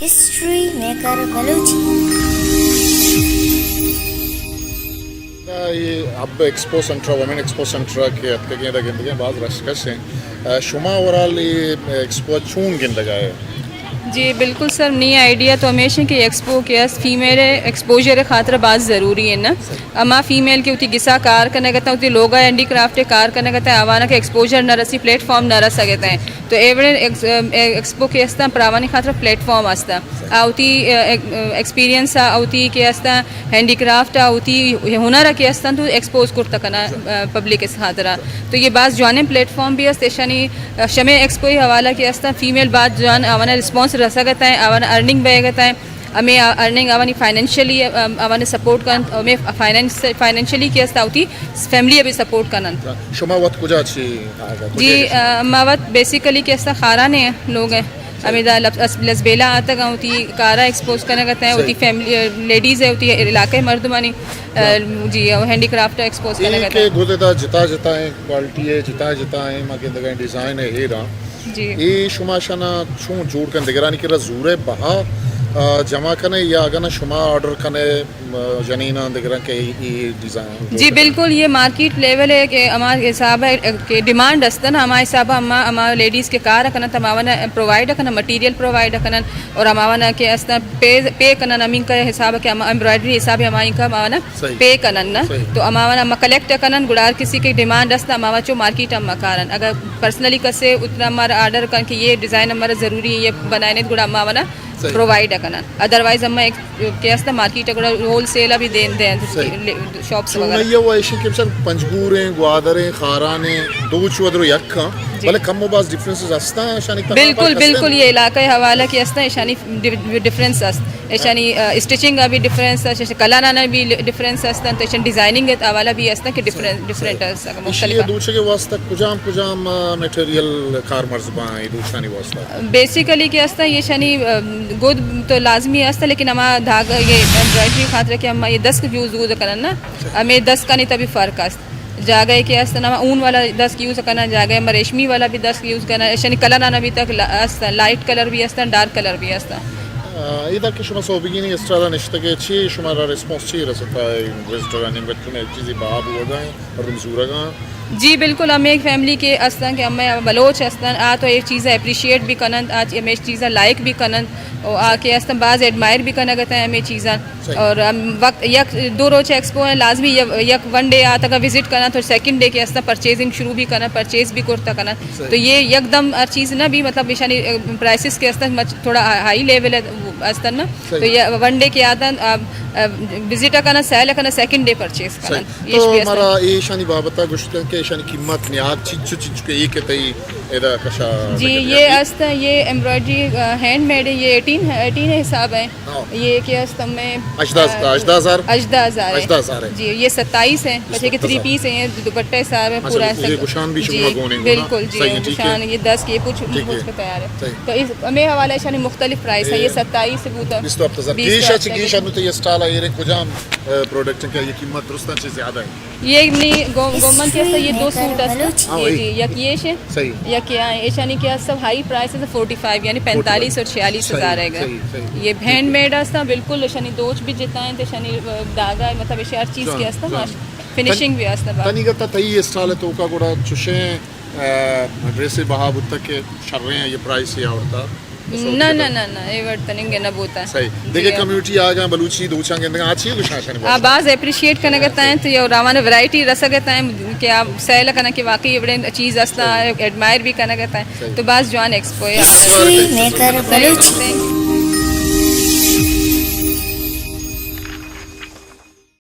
History Maker Baluchi. ये अब expo centre women expo centre के अतके गिंदगे बाद रशकश हैं शुमा ओवरऑल ये एक्सपो चून गिंदगा है जी बिल्कुल सर नी आइडिया तो हमेशा कि एक्सपो के फीमेल एक्सपोजर खातर बात ज़रूरी है ना अमा फीमेल के उती गिसा कार करने कहता उती लोगा हैंडी क्राफ्ट कार करने कहता है आवाना के एक्सपोजर न रसी प्लेटफॉर्म न रस सकते हैं तो एवढे एक्सपो के असता प्रावानी खातर प्लेटफॉर्म असता आवती एक्सपीरियंस आवती के असता हैंडीक्राफ्ट आवती हुनर के असता तो एक्सपोज करता कना पब्लिक के खातर तो ये बात जाने प्लेटफॉर्म भी असते शनी शमे एक्सपो हवाला के असता फीमेल बात जान आवाना रिस्पॉन्स रसगत है आवाना अर्निंग बेगत है हमें अर्निंग आवानी फाइनेंशियली आवाने सपोर्ट कर हमें फाइनेंशियली की असता होती फैमिली भी सपोर्ट करन शुमा वत कुजा अच्छी जी मावत बेसिकली के असता खारा ने लोग हैं हमें लसबेला आता का होती कारा एक्सपोज करने कहते हैं होती फैमिली लेडीज़ है होती इलाके मर्दमानी जी हैंडीक्राफ्ट एक्सपोज करने कहते हैं गुज़ेदा जिता जिता है क्वालिटी है जिता है माके दगा डिज़ाइन है हेरा जी ये शुमा शना छू जोड़ कर दिगरानी के रजूरे बहा जमा करने या अगर ना शुमा ऑर्डर करने जनीना दिगरान के ये डिज़ाइन जी बिल्कुल ये मार्केट लेवल है कि हमारे हिसाब है कि डिमांड असता ना हमारे हिसाब हमारे लेडीज़ के कार करना तमावना प्रोवाइड करना मटीरियल प्रोवाइड करना और हमारा के असता पे करना अमीन का हिसाब है कि एम्ब्रॉयडरी हिसाब है हमारी का हमारा पे करना ना तो हमारा कलेक्ट करना गुड़ार किसी की डिमांड असता हमारा जो मार्केट हम कारण अगर पर्सनली कसे उतना हमारा ऑर्डर कर कि ये डिज़ाइन हमारा ज़रूरी है ये बनाने गुड़ा हमारा प्रोवाइड करना अदरवाइज हम एक कैसा मार्केट अगर होलसेल भी दें शॉप्स वगैरह ये वो ऐसे कि सर पंजगूरे ग्वादरे खाराने दो चुदरो यक्का भले कम बास डिफरेंसेस असता है शानी बिल्कुल बिल्कुल ये इलाका हवाला की असता है शानी डिफरेंस अस्त शानी स्टिचिंग भी डिफरेंस है कलाना भी डिफरेंस असता है डिजाइनिंग हवाला भी असता कि डिफरेंट ये दूसरे के वास्ते कुजाम मटेरियल कार मर्ज़बा है दूसरानी वास्ते बेसिकली क्या असता ये शानी गुड तो लाजमी असता लेकिन हमारा धागा ये एम्ब्रॉयडरी खातर कि हम ये 10 यूज़ करना ना हमें 10 का नहीं तभी फ़र्क अस्त जागा के असता ऊन वाला 10 यूज़ करना जागा रेशमी वाला भी 10 यूज़ करना यानी कलर आना भी तक असता लाइट कलर भी असता डार्क कलर भी असता إذا كشما صوبيني استرا نشتكي شيء شما ريسبونس شيء رستا इन्वेस्टर आने बच्चों चीज़ें बाब हुआ गए और रमजूरा गए जी बिल्कुल हमें एक फैमिली के अस्तान के हमें बलोच अस्तान आ तो ये चीज़ें अप्रिशिएट भी करन आज हमें चीज़ें लाइक भी करन और आके अस्तान बाज़ एडमायर भी करना कहते हैं हमें चीज़ें और वक्त यक 2 रोज़ एक्सपो है लाजमी यक 1 डे आता का विजिट करना तो सेकंड डे के अस्तान परचेजिंग शुरू भी करना परचेज भी करता करना तो ये एकदम हर चीज़ ना भी मतलब निशानी प्राइसेस के अस्तान थोड़ा हाई लेवल है अस्तान ना तो ये 1 डे के आता विजिट करना सेल करना सेकंड डे परचेज करना तो हमारा ये शानी बाबता गुश्तन के शानी कीमत ने आज चीज के एक तई एदा कशा जी ये अस्ता ये एम्ब्रॉयडरी हैंडमेड है ये 18 हिसाब है ये के अस्ता में अजदा जी ये 27 है बच्चे के 3 पीस है दुपट्टा हिसाब है पूरा ये गुशान भी शुरू होने बिल्कुल जी गुशान ये 10 के कुछ के तैयार है तो इस हमें हवाला शानी मुख्तलिफ प्राइस है ये 27 से बूता 20 तो ये स्टाइल ये कुजाम प्रोडक्ट का ये कीमत रुस्ता से ज्यादा है ये नहीं गोमन के ये 2 सूट है जी या ये है सही या क्या है यानी क्या सब हाई प्राइस है 45 यानी 45 और 46 हज़ार है ये हैंडमेड है बिल्कुल यानी दोच भी जिता है तो यानी धागा मतलब ये हर चीज़ के है फिनिशिंग भी है तनी का तई स्टाइल तो का गोड़ा चुशे ड्रेस बहाब तक के शर्रे हैं ये प्राइस या होता ना ये वर्तनिंग ना बोता सही देखिए कम्युनिटी आ गए बलूची दूचा के अंदर अच्छी है कुछ शासन आप बाज अप्रिशिएट करना कहता है तो ये रामाने वैरायटी रस कहता है कि आप सेल करना कि वाकई ये बड़े चीज़ असता एडमायर भी करना कहता है तो बाज जॉन एक्सपो है